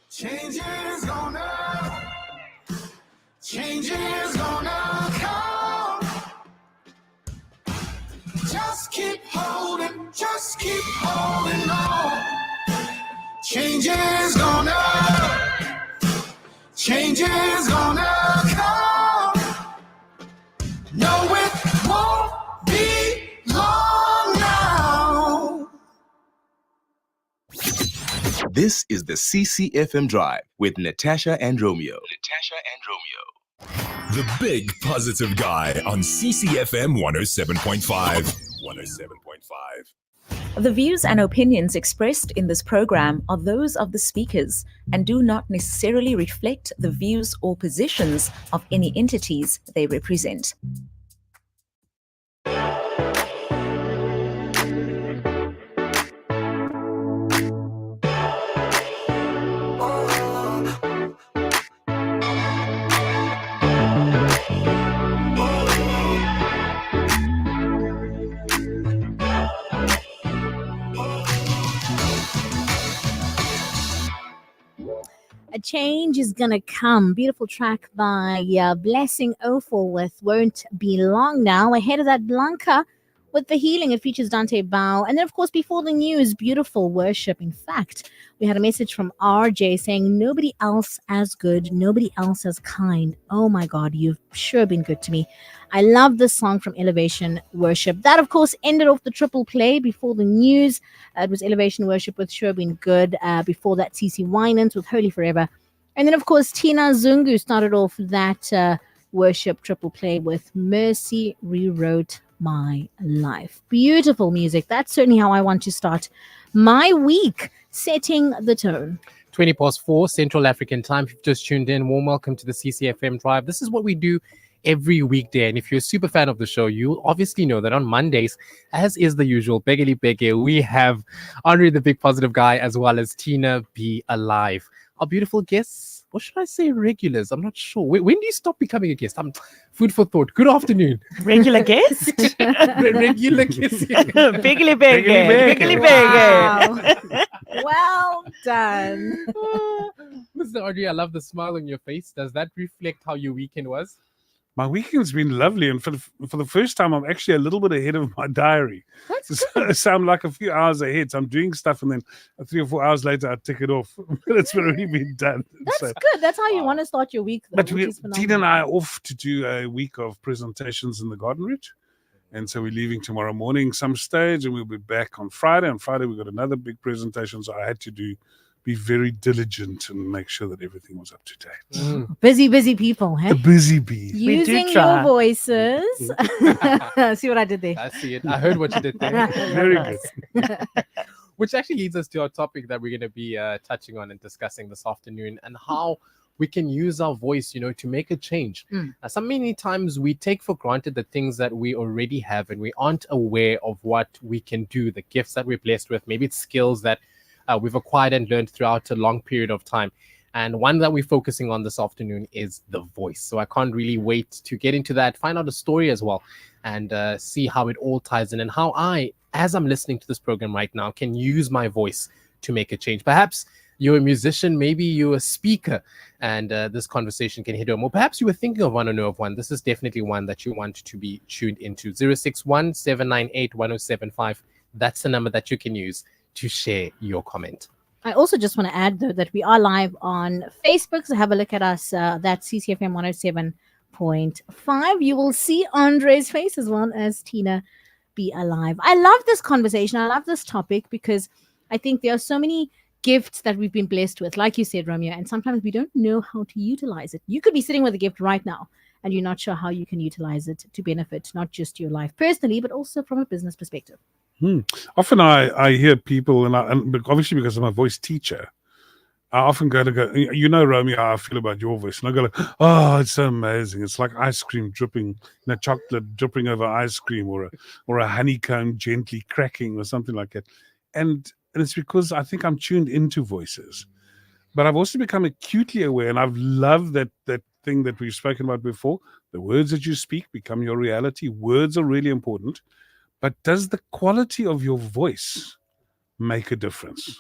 Change is gonna come. Just keep holding on. Change is gonna come. No, it won't be long now. This is the CCFM Drive with Natasha and Romeo. The Big Positive Guy on CCFM 107.5. The views and opinions expressed in this program are those of the speakers and do not necessarily reflect the views or positions of any entities they represent. A change is gonna come. Beautiful track by Blessing Ophel with Won't Be Long Now. Ahead of that, Blanca with The Healing. It features Dante Bao. And then, of course, before the news, beautiful worship. In fact, we had a message from RJ saying, nobody else as good, nobody else as kind. Oh my God, you've sure been good to me. I love this song from Elevation Worship. That, of course, ended off the triple play before the news. It was Elevation Worship with Sure Been Good. Before that, CC Winans with Holy Forever. And then, of course, Tina Zungu started off that worship triple play with Mercy Rewrote My Life. Beautiful music. That's certainly how I want to start my week, setting the tone. 4 Central African Time. If you've just tuned in, warm welcome to the CCFM Drive. This is what we do every weekday. And if you're a super fan of the show, you obviously know that on Mondays, as is the usual, Begeli Bege, we have Andre the Big Positive Guy as well as Tina Be Alive. Our beautiful guests, or should I say regulars? I'm not sure. When do you stop becoming a guest? Food for thought. Good afternoon. Regular guest? Regular guest. Biggly Biggly Wow. Well done. Mr. Audrey, I love the smile on your face. Does that reflect how your weekend was? My weekend's been lovely, and for the first time, I'm actually a little bit ahead of my diary. So I'm like a few hours ahead. So I'm doing stuff, and then 3 or 4 hours later, I tick it off. It's already been done. That's so, good. That's how you want to start your week. Though, but Tina and I are off to do a week of presentations in the Garden Ridge. And so we're leaving tomorrow morning some stage, and we'll be back on Friday. On Friday, we've got another big presentation, so I had to be very diligent and make sure that everything was up to date. Busy people, hey? A busy bee. Using your voices. See what I did there? I see it. I heard what you did there. Very good. Which actually leads us to our topic that we're going to be touching on and discussing this afternoon, and how we can use our voice, to make a change. So many times we take for granted the things that we already have, and we aren't aware of what we can do, the gifts that we're blessed with. Maybe it's skills that we've acquired and learned throughout a long period of time. And one that we're focusing on this afternoon is the voice. So I can't really wait to get into that, find out a story as well, and see how it all ties in, and how I, as I'm listening to this program right now, can use my voice to make a change. Perhaps you're a musician, maybe you're a speaker, and this conversation can hit home. Or perhaps you were thinking of one or know of one. This is definitely one that you want to be tuned into. 061 798 1075. That's the number that you can use to share your comment. I also just want to add, though, that we are live on Facebook. So have a look at us. That's CCFM 107.5. You will see Andre's face as well as Tina Be Alive. I love this conversation. I love this topic because I think there are so many gifts that we've been blessed with, like you said, Romeo, and sometimes we don't know how to utilize it. You could be sitting with a gift right now and you're not sure how you can utilize it to benefit not just your life personally, but also from a business perspective. Often I hear people, and obviously because I'm a voice teacher, I often go, Romeo, how I feel about your voice. And I go, oh, it's so amazing. It's like ice cream dripping, chocolate dripping over ice cream, or a honeycomb gently cracking or something like that. And it's because I think I'm tuned into voices. But I've also become acutely aware, and I've loved that thing that we've spoken about before. The words that you speak become your reality. Words are really important. But does the quality of your voice make a difference?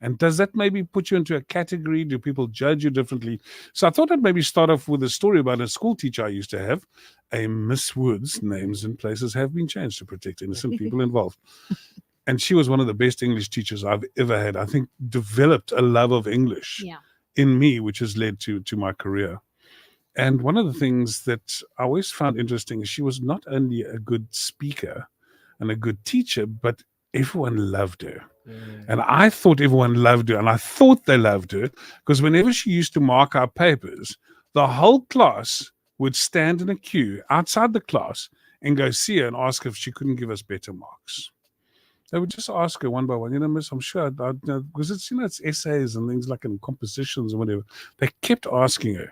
And does that maybe put you into a category? Do people judge you differently? So I thought I'd maybe start off with a story about a school teacher I used to have, a Miss Woods. Names and places have been changed to protect innocent people involved. And she was one of the best English teachers I've ever had. I think developed a love of English in me, which has led to my career. And one of the things that I always found interesting is she was not only a good speaker and a good teacher, but everyone loved her. And I thought everyone loved her, and I thought they loved her because whenever she used to mark our papers, the whole class would stand in a queue outside the class and go see her and ask her if she couldn't give us better marks. They would just ask her one by one, miss, I'm sure, because it's essays and things like in compositions and whatever. They kept asking her.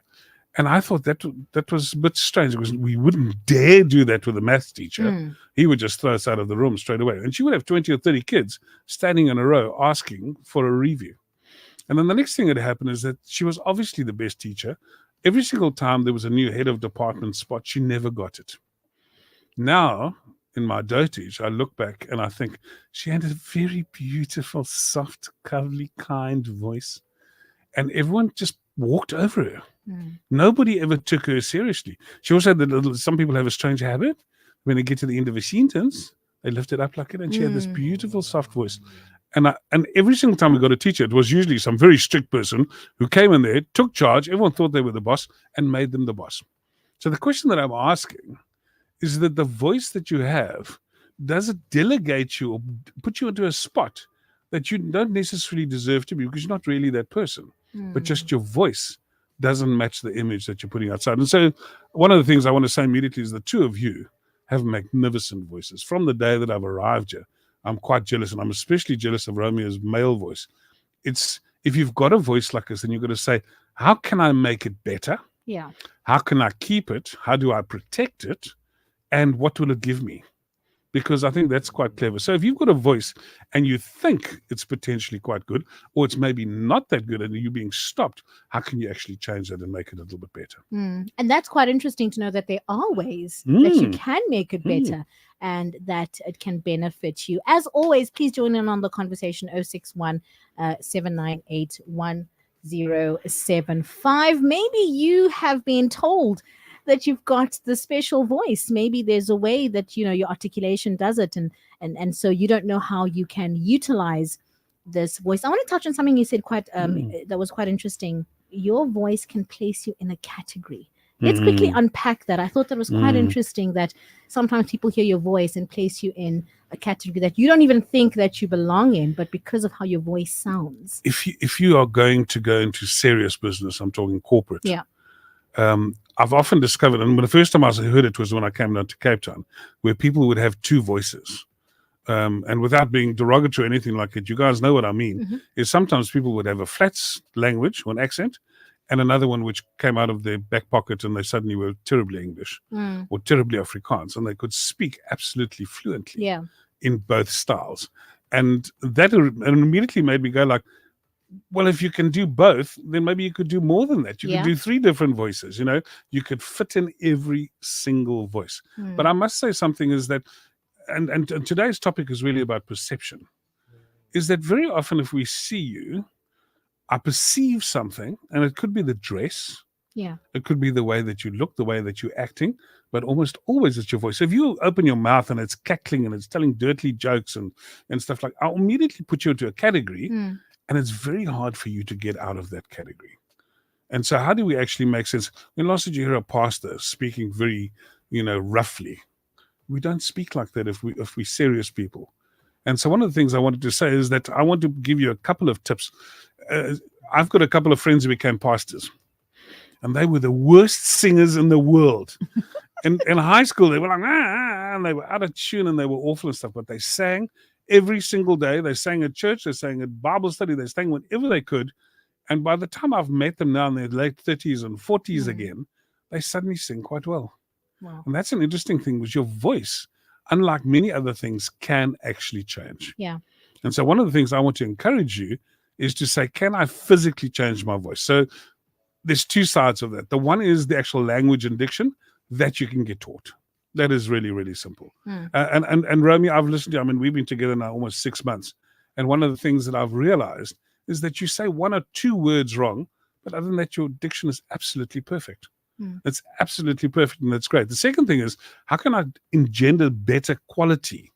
And I thought that was a bit strange because we wouldn't dare do that with a maths teacher. He would just throw us out of the room straight away. And she would have 20 or 30 kids standing in a row asking for a review. And then the next thing that happened is that she was obviously the best teacher. Every single time there was a new head of department spot, she never got it. Now, in my dotage, I look back and I think she had a very beautiful, soft, cuddly, kind voice. And everyone just walked over her. Nobody ever took her seriously. She also had some people have a strange habit. When they get to the end of a sentence, they lift it up like it. And she had this beautiful, soft voice. And every single time we got a teacher, it was usually some very strict person who came in there, took charge. Everyone thought they were the boss and made them the boss. So the question that I'm asking is that the voice that you have, does it delegate you or put you into a spot that you don't necessarily deserve to be because you're not really that person, but just your voice doesn't match the image that you're putting outside. And so one of the things I want to say immediately is the two of you have magnificent voices. From the day that I've arrived here, I'm quite jealous, and I'm especially jealous of Romeo's male voice. It's if you've got a voice like this, then you've got to say, how can I make it better? Yeah. How can I keep it? How do I protect it? And what will it give me? Because I think that's quite clever. So if you've got a voice and you think it's potentially quite good, or it's maybe not that good and you're being stopped, how can you actually change that and make it a little bit better? And that's quite interesting to know that there are ways that you can make it better and that it can benefit you. As always, please join in on the conversation 061 798 1075. Maybe you have been told that you've got the special voice. Maybe there's a way that your articulation does it, and so you don't know how you can utilize this voice. I want to touch on something you said that was quite interesting. Your voice can place you in a category. Let's quickly unpack that. I thought that was quite interesting that sometimes people hear your voice and place you in a category that you don't even think that you belong in, but because of how your voice sounds. If you are going to go into serious business, I'm talking corporate. Yeah. I've often discovered, and the first time I heard it was when I came down to Cape Town, where people would have two voices. And without being derogatory or anything like it, you guys know what I mean, is sometimes people would have a flat language or an accent and another one which came out of their back pocket and they suddenly were terribly English or terribly Afrikaans, and they could speak absolutely fluently in both styles. And that immediately made me go like, well, if you can do both, then maybe you could do more than that. You could do three different voices, you could fit in every single voice. But I must say something is that, and today's topic is really about perception, is that very often if we see you, I perceive something, and it could be the dress, it could be the way that you look, the way that you're acting, but almost always it's your voice. So if you open your mouth and it's cackling and it's telling dirty jokes and stuff like, I'll immediately put you into a category. And it's very hard for you to get out of that category. And so how do we actually make sense? When last did you hear a pastor speaking very, roughly? We don't speak like that if we're serious people. And so one of the things I wanted to say is that I want to give you a couple of tips. I've got a couple of friends who became pastors, and they were the worst singers in the world. In high school, they were like, and they were out of tune and they were awful and stuff, but they sang every single day. They sang at church, they sang at Bible study, they sang whenever they could. And by the time I've met them now in their late 30s and 40s again, they suddenly sing quite well. Wow. And that's an interesting thing, because your voice, unlike many other things, can actually change. Yeah. And so one of the things I want to encourage you is to say, can I physically change my voice? So there's two sides of that. The one is the actual language and diction that you can get taught. That is really, really simple. And Romeo, I've listened to you. I mean, we've been together now almost 6 months. And one of the things that I've realized is that you say one or two words wrong, but other than that, your diction is absolutely perfect. It's absolutely perfect, and that's great. The second thing is, how can I engender better quality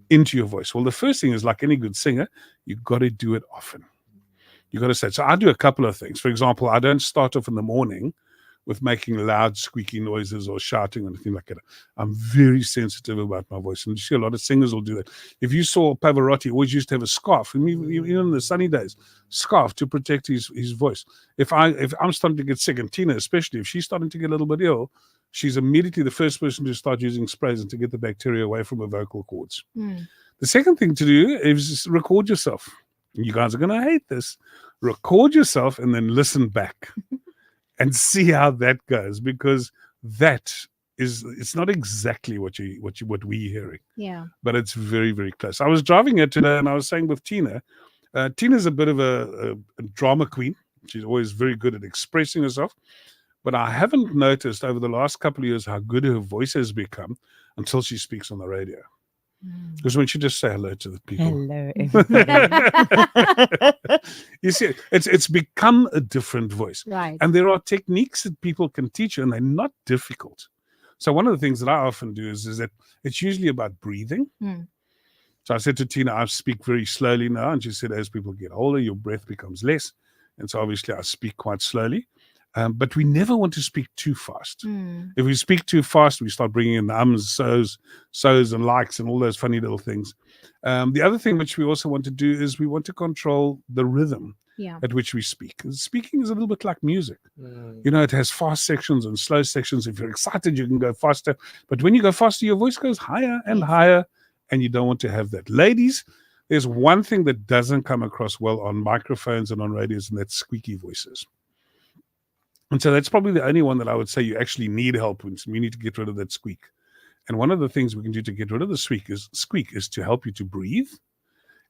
into your voice? Well, the first thing is, like any good singer, you've got to do it often. You've got to say, so I do a couple of things. For example, I don't start off in the morning with making loud squeaky noises or shouting or anything like that. I'm very sensitive about my voice. And you see a lot of singers will do that. If you saw Pavarotti, always used to have a scarf, and even in the sunny days, scarf to protect his voice. If I'm starting to get sick, and Tina especially, if she's starting to get a little bit ill, she's immediately the first person to start using sprays and to get the bacteria away from her vocal cords. The second thing to do is record yourself. You guys are going to hate this. Record yourself and then listen back. And see how that goes, because it's not exactly what we're hearing. Yeah. But it's very, very close. I was driving here today and I was saying with Tina, Tina's a bit of a drama queen. She's always very good at expressing herself. But I haven't noticed over the last couple of years how good her voice has become until she speaks on the radio. Because when she just say hello to the people. Hello. You see, it's become a different voice. Right. And there are techniques that people can teach you, and they're not difficult. So one of the things that I often do is that it's usually about breathing. So I said to Tina, I speak very slowly now. And she said, as people get older, your breath becomes less. And so obviously I speak quite slowly. But we never want to speak too fast. If we speak too fast, we start bringing in the ums, so's, and likes, and all those funny little things. The other thing which we also want to do is we want to control the rhythm at which we speak. Speaking is a little bit like music. You know, it has fast sections and slow sections. If you're excited, you can go faster. But when you go faster, your voice goes higher and higher, and you don't want to have that. Ladies, there's one thing that doesn't come across well on microphones and on radios, and that's squeaky voices. And so that's probably the only one that I would say you actually need help with. You need to get rid of that squeak. And one of the things we can do to get rid of the squeak is to help you to breathe.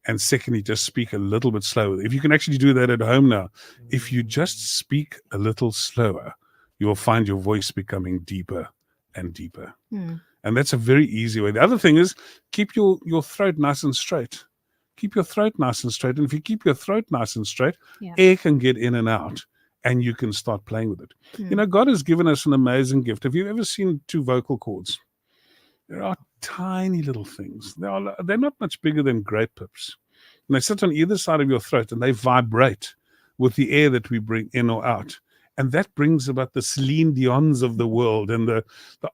And secondly, just speak a little bit slower. If you can actually do that at home now, if you just speak a little slower, you will find your voice becoming deeper and deeper. And that's a very easy way. The other thing is keep your throat nice and straight. Keep your throat nice and straight. And if you keep your throat nice and straight, air can get in and out. And you can start playing with it. You know, God has given us an amazing gift. Have you ever seen two vocal cords? There are tiny little things. They're not much bigger than grape pips. And they sit on either side of your throat and they vibrate with the air that we bring in or out. And that brings about the Celine Dion's of the world and the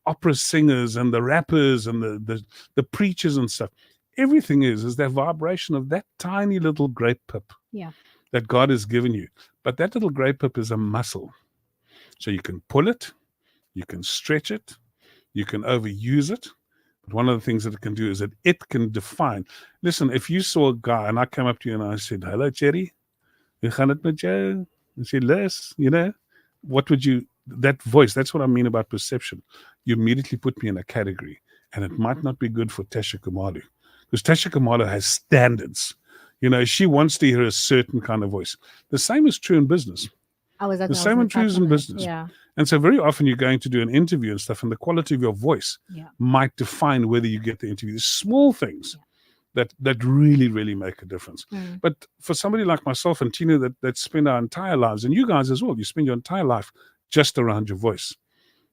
opera singers and the rappers and the preachers and stuff. Everything is that vibration of that tiny little grape pip. That God has given you. But that little grape pip is a muscle. So you can pull it, you can stretch it, you can overuse it. But one of the things that it can do is that it can define. Listen, if you saw a guy and I came up to you and I said, hello, Jerry, hoe gaan het met jou? And said, Les, you know, what would you, that voice, that's what I mean about perception. You immediately put me in a category. And it might not be good for Tasha Kamalu. Because Tasha Kamalu has standards. You know, she wants to hear a certain kind of voice. The same is true in business. The same is true in business. And so very often you're going to do an interview and stuff, and the quality of your voice might define whether you get the interview. There's small things that really, really make a difference. But for somebody like myself and Tina that spend our entire lives, and you guys as well, you spend your entire life just around your voice,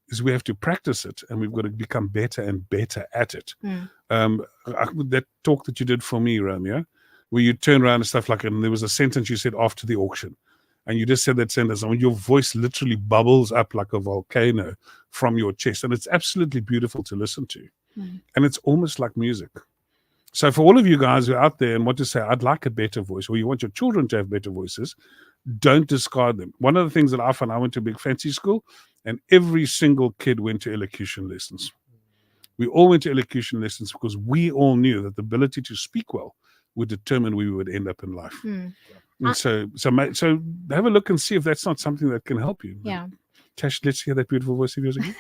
is we have to practice it, and we've got to become better and better at it. That talk that you did for me, Romeo, where you turn around and stuff like it, and there was a sentence you said after the auction, and you just said that sentence, and your voice literally bubbles up like a volcano from your chest, and it's absolutely beautiful to listen to. And it's almost like music. So for all of you guys who are out there and want to say, I'd like a better voice, or you want your children to have better voices, don't discard them. One of the things that I found, I went to a big fancy school, and every single kid went to elocution lessons. We all went to elocution lessons because we all knew that the ability to speak well would determine where we would end up in life. And so have a look and see if that's not something that can help you. Tash, let's hear that beautiful voice of yours again.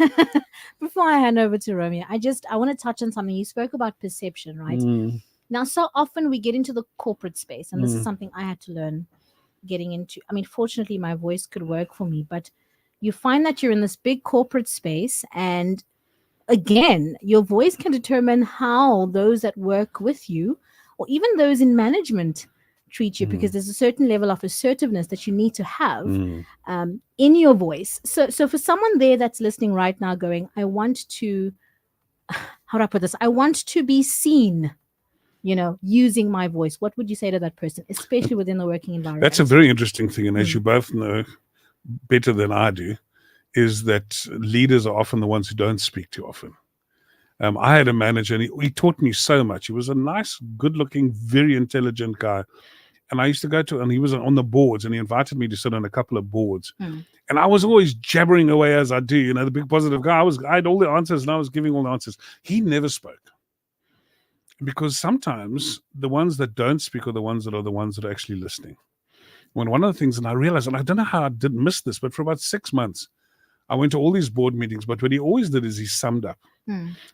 Before I hand over to Romeo, I want to touch on something. You spoke about perception, right? Now, so often we get into the corporate space, and this is something I had to learn getting into. I mean, fortunately, my voice could work for me, but you find that you're in this big corporate space, and again, your voice can determine how those that work with you, or even those in management, treat you, because there's a certain level of assertiveness that you need to have Mm. in your voice. So for someone there that's listening right now going, I want to, how do I put this? I want to be seen, using my voice. What would you say to that person, especially within the working environment? That's a very interesting thing. And as you both know better than I do, is that leaders are often the ones who don't speak too often. I had a manager, and he taught me so much. He was a nice, good-looking, very intelligent guy. And I used to go to, and he was on the boards, and he invited me to sit on a couple of boards. And I was always jabbering away as I do, the big positive guy. I had all the answers, and I was giving all the answers. He never spoke. Because sometimes the ones that don't speak are the ones that are actually listening. When one of the things, and I realized, and I don't know how I didn't miss this, but for about 6 months, I went to all these board meetings, but what he always did is he summed up.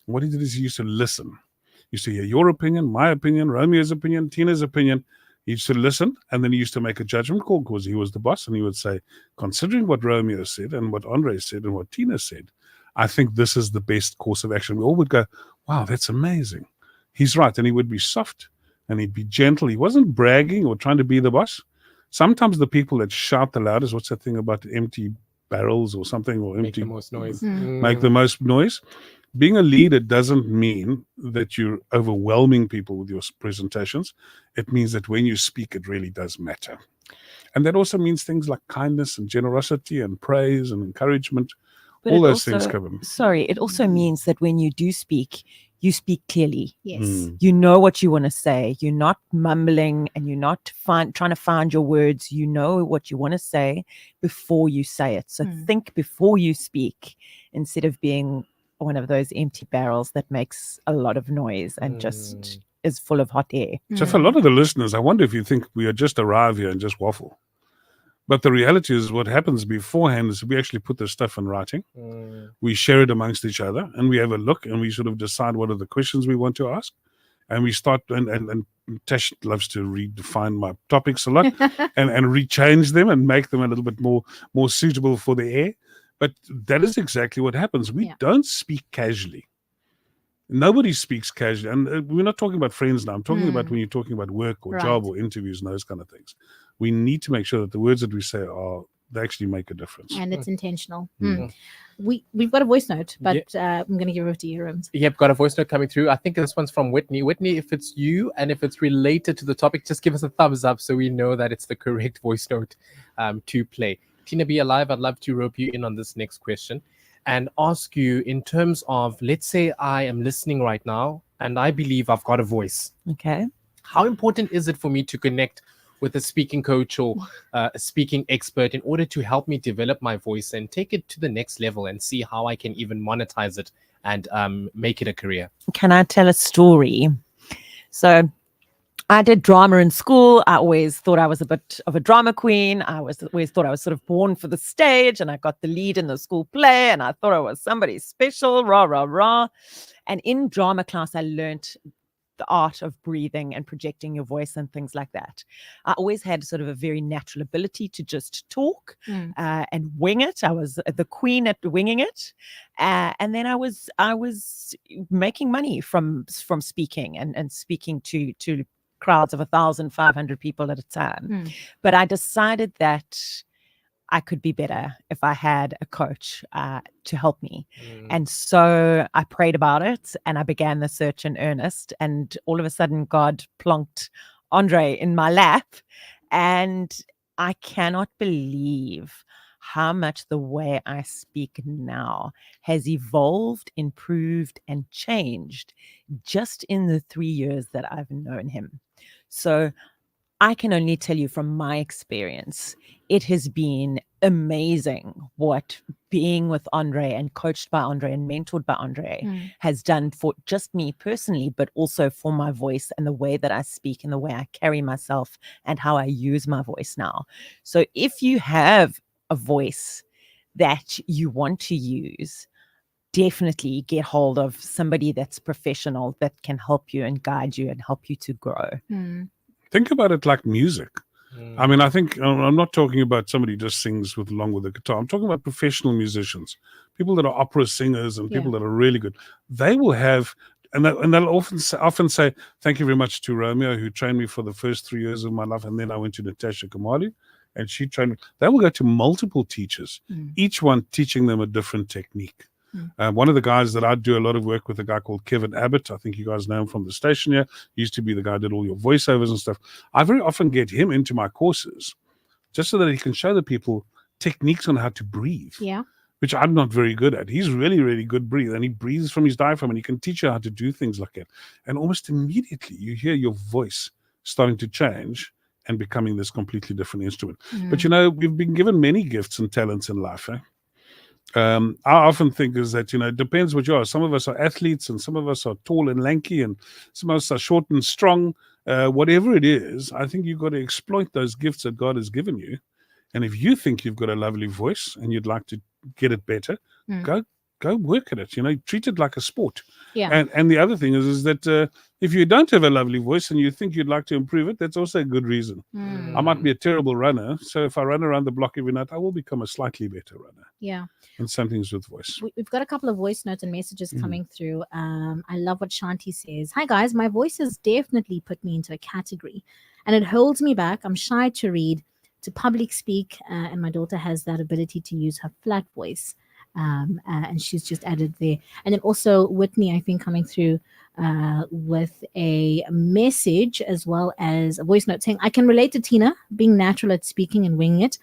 What he did is he used to listen. He used to hear your opinion, my opinion, Romeo's opinion, Tina's opinion. He used to listen, and then he used to make a judgment call because he was the boss, and he would say, considering what Romeo said and what Andre said and what Tina said, I think this is the best course of action. We all would go, wow, that's amazing. He's right. And he would be soft and he'd be gentle. He wasn't bragging or trying to be the boss. Sometimes the people that shout the loudest, what's that thing about empty barrels or something, or Make empty, the most noise. make the most noise. Being a leader doesn't mean that you're overwhelming people with your presentations. It means that when you speak, it really does matter. And that also means things like kindness and generosity and praise and encouragement. But all it those things also- come in. Sorry, it also means that when you do speak, you speak clearly. Yes. You know what you want to say. You're not mumbling and you're not trying to find your words. You know what you want to say before you say it. So think before you speak instead of being one of those empty barrels that makes a lot of noise and just is full of hot air. So for a lot of the listeners, I wonder if you think we are just arrive here and just waffle. But the reality is what happens beforehand is we actually put this stuff in writing. We share it amongst each other and we have a look and we sort of decide what are the questions we want to ask. And we start, and Tash loves to redefine my topics a lot and rechange them and make them a little bit more suitable for the air. But that is exactly what happens. We don't speak casually. Nobody speaks casually. And we're not talking about friends now. I'm talking about when you're talking about work or job or interviews and those kind of things. We need to make sure that the words that we say they actually make a difference. And it's intentional. We've got a voice note, but I'm going to give it to you, Rooms. Yep, got a voice note coming through. I think this one's from Whitney. Whitney, if it's you and if it's related to the topic, just give us a thumbs up so we know that it's the correct voice note to play. Tina, be alive. I'd love to rope you in on this next question and ask you in terms of, let's say I am listening right now and I believe I've got a voice. Okay. How important is it for me to connect with a speaking coach or a speaking expert in order to help me develop my voice and take it to the next level and see how I can even monetize it and make it a career? Can I tell a story? So I did drama in school. I always thought I was a bit of a drama queen. I always thought I was sort of born for the stage, and I got the lead in the school play, and I thought I was somebody special, rah, rah, rah. And in drama class, I learnt the art of breathing and projecting your voice and things like that. I always had sort of a very natural ability to just talk and wing it. I was the queen at winging it. And then I was making money from speaking and speaking to crowds of 1,500 people at a time. But I decided that I could be better if I had a coach to help me. And so I prayed about it and I began the search in earnest. And all of a sudden, God plonked Andre in my lap. And I cannot believe how much the way I speak now has evolved, improved, and changed just in the 3 years that I've known him. So I can only tell you from my experience, it has been amazing what being with Andre and coached by Andre and mentored by Andre has done for just me personally, but also for my voice and the way that I speak and the way I carry myself and how I use my voice now. So if you have a voice that you want to use, definitely get hold of somebody that's professional that can help you and guide you and help you to grow. Think about it like music. I mean, I think I'm not talking about somebody who just sings along with a guitar. I'm talking about professional musicians, people that are opera singers and people that are really good. They will have and they'll often say, thank you very much to Romeo, who trained me for the first 3 years of my life, and then I went to Natasha Kamali, and she trained me. They will go to multiple teachers, each one teaching them a different technique. One of the guys that I do a lot of work with, a guy called Kevin Abbott, I think you guys know him from the station here. He used to be the guy who did all your voiceovers and stuff. I very often get him into my courses just so that he can show the people techniques on how to breathe. Yeah. Which I'm not very good at. He's really, really good breather, and he breathes from his diaphragm, and he can teach you how to do things like that. And almost immediately you hear your voice starting to change and becoming this completely different instrument. But we've been given many gifts and talents in life. I often think is that, it depends what you are. Some of us are athletes, and some of us are tall and lanky, and some of us are short and strong. Whatever it is, I think you've got to exploit those gifts that God has given you. And if you think you've got a lovely voice and you'd like to get it better, go work at it. Treat it like a sport. Yeah. And the other thing is that if you don't have a lovely voice and you think you'd like to improve it, that's also a good reason. I might be a terrible runner, so if I run around the block every night, I will become a slightly better runner. Yeah. And same things with voice. We've got a couple of voice notes and messages coming through. I love what Shanti says. Hi guys, my voice has definitely put me into a category, and it holds me back. I'm shy to read, to public speak, and my daughter has that ability to use her flat voice, and she's just added there. And then also Whitney, I think, coming through with a message as well as a voice note saying, I can relate to Tina being natural at speaking and winging it,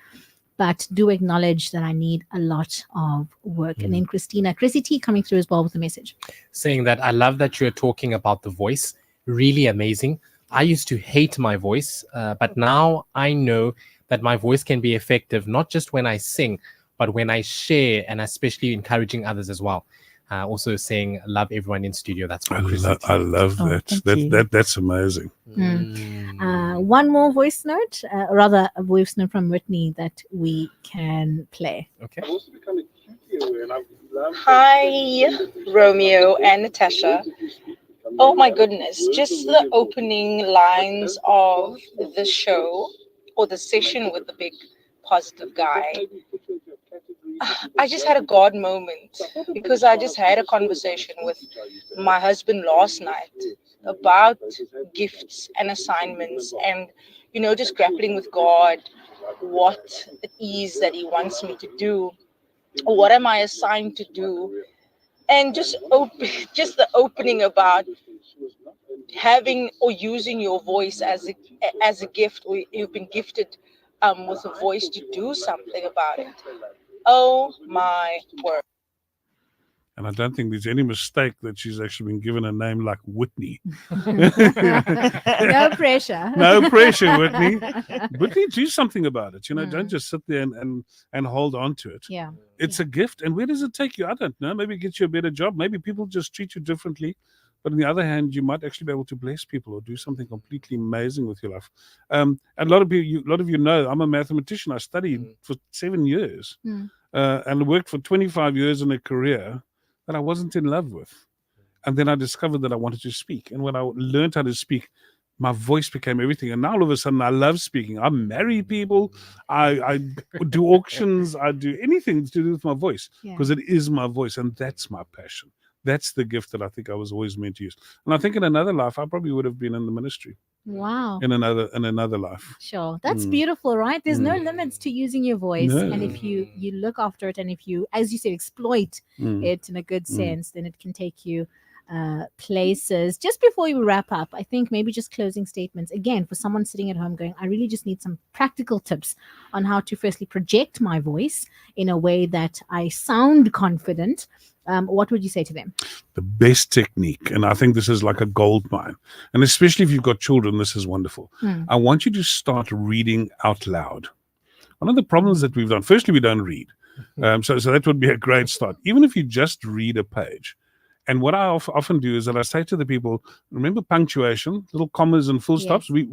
but do acknowledge that I need a lot of work. And then Chrissy T coming through as well with a message saying that I love that you're talking about the voice. Really amazing. I used to hate my voice, but now I know that my voice can be effective, not just when I sing, but when I share, and especially encouraging others as well. Also saying, love everyone in studio. That's what I love that. That's amazing. One more voice note, rather a voice note from Whitney that we can play. Okay. Hi, Romeo and Natasha. Oh my goodness, just the opening lines of the show or the session with the big positive guy. I just had a God moment because I just had a conversation with my husband last night about gifts and assignments and, just grappling with God, what it is that He wants me to do, or what am I assigned to do, and just the opening about having or using your voice as a gift, or you've been gifted with a voice to do something about it. Oh my word. And I don't think there's any mistake that she's actually been given a name like Whitney. No pressure. No pressure, Whitney. Whitney, do something about it. Don't just sit there and hold on to it. Yeah. It's a gift. And where does it take you? I don't know. Maybe it gets you a better job. Maybe people just treat you differently. But on the other hand, you might actually be able to bless people or do something completely amazing with your life. And a lot of you know, I'm a mathematician. I studied for 7 years and worked for 25 years in a career that I wasn't in love with. And then I discovered that I wanted to speak. And when I learned how to speak, my voice became everything. And now all of a sudden I love speaking. I marry people. I do auctions. I do anything to do with my voice because it is my voice. And that's my passion. That's the gift that I think I was always meant to use. And I think in another life, I probably would have been in the ministry. Wow. In another life. Sure. That's beautiful, right? There's no limits to using your voice. No. And if you look after it, and if you, as you said, exploit it in a good sense, then it can take you places. Just before we wrap up, I think maybe just closing statements. Again, for someone sitting at home going, I really just need some practical tips on how to firstly project my voice in a way that I sound confident. What would you say to them? The best technique, and I think this is like a gold mine, and especially if you've got children, this is wonderful. I want you to start reading out loud. One of the problems that we've done, firstly, we don't read. So that would be a great start. Even if you just read a page. And what I often do is that I say to the people, remember punctuation, little commas and full stops? We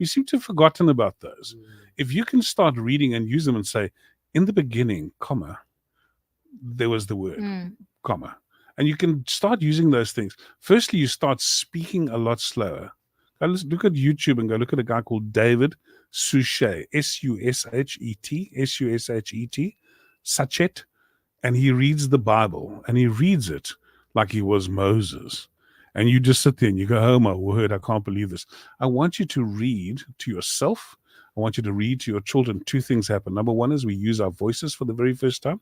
seem to have forgotten about those. If you can start reading and use them and say, in the beginning, comma, there was the word, comma. And you can start using those things. Firstly, you start speaking a lot slower. Go look at YouTube and go look at a guy called David Suchet, Sushet, Sachet, and he reads the Bible, and he reads it like he was Moses. and you just sit there and you go, oh my word, I can't believe this. I want you to read to yourself. I want you to read to your children. Two things happen. Number one is we use our voices for the very first time.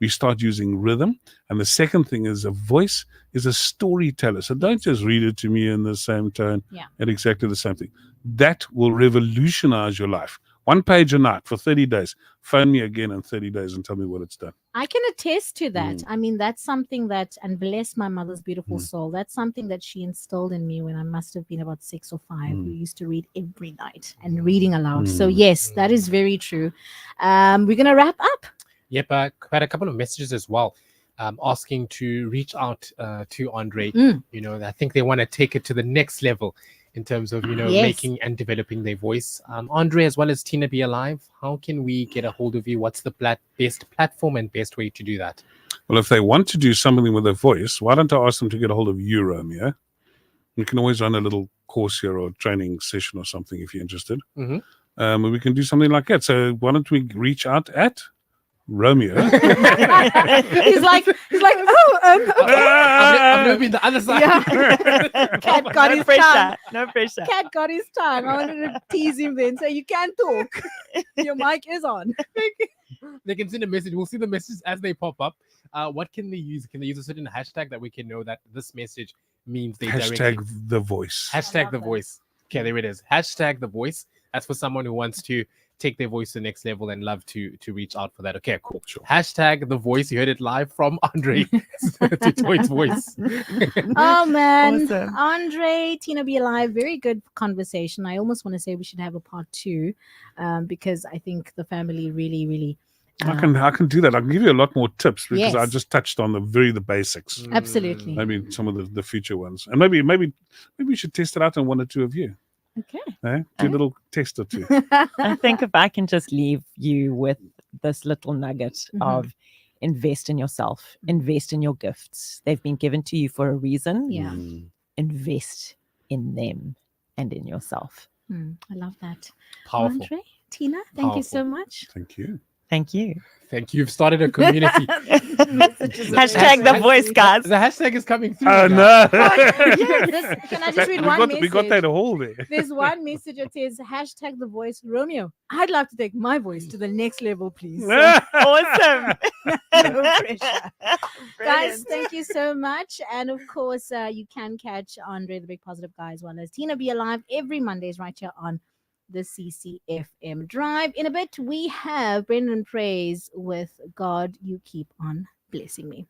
We start using rhythm. And the second thing is a voice is a storyteller. So don't just read it to me in the same tone and exactly the same thing. That will revolutionize your life. 1 page a night for 30 days. Phone me again in 30 days and tell me what it's done. I can attest to that. I mean, that's something that, and bless my mother's beautiful soul, that's something that she instilled in me when I must have been about 6 or 5. We used to read every night and reading aloud. So yes, that is very true. We're going to wrap up. Yep, I had a couple of messages as well, asking to reach out to Andre. You know, I think they want to take it to the next level in terms of, you know, making and developing their voice. Andre, as well as Tina Be Alive, how can we get a hold of you? What's the best platform and best way to do that? Well, if they want to do something with their voice, why don't I ask them to get a hold of you, Romeo? You can always run a little course here or training session or something if you're interested. We can do something like that. So why don't we reach out at Romeo? he's like, okay. I've never been the other side. Cat got his tongue. No pressure. Cat got his tongue. I wanted to tease him then. So you can talk. Your mic is on. They can send a message. We'll see the messages as they pop up. What can they use? Can they use a certain hashtag that we can know that this message means they Hashtag directly... the voice. Hashtag the voice. Okay, there it is. Hashtag the voice. That's for someone who wants to take their voice to the next level and love to reach out for that. Okay, cool. Sure. Hashtag the voice. You heard it live from Andre to Toy's voice. Oh man, Awesome. Andre, Tina Be Alive, very good conversation. I almost want to say we should have a part 2, because I think the family really I can do that. I can give you a lot more tips because I Yes. just touched on the basics. absolutely. Maybe some of the future ones, and maybe we should test it out on 1 or 2 of you. Okay. Do a little test or 2. I think if I can just leave you with this little nugget of invest in yourself, invest in your gifts. They've been given to you for a reason. Yeah. Invest in them and in yourself. I love that. Powerful. Andre, Tina, thank you so much. Thank you. Thank you. Thank you. You've started a community. Hashtag the voice, guys. The hashtag is coming through. Oh now. no! Can I just read one message? We got that hole there. There's one message that says hashtag the voice. Romeo, I'd love to take my voice to the next level, please. So, Awesome. no pressure. Guys, thank you so much. And of course, you can catch Andre, the Big Positive Guy, as well as Tina Be Alive every Mondays right here on the CCFM Drive. In a bit, we have Brendan Praise with God, You Keep On Blessing Me.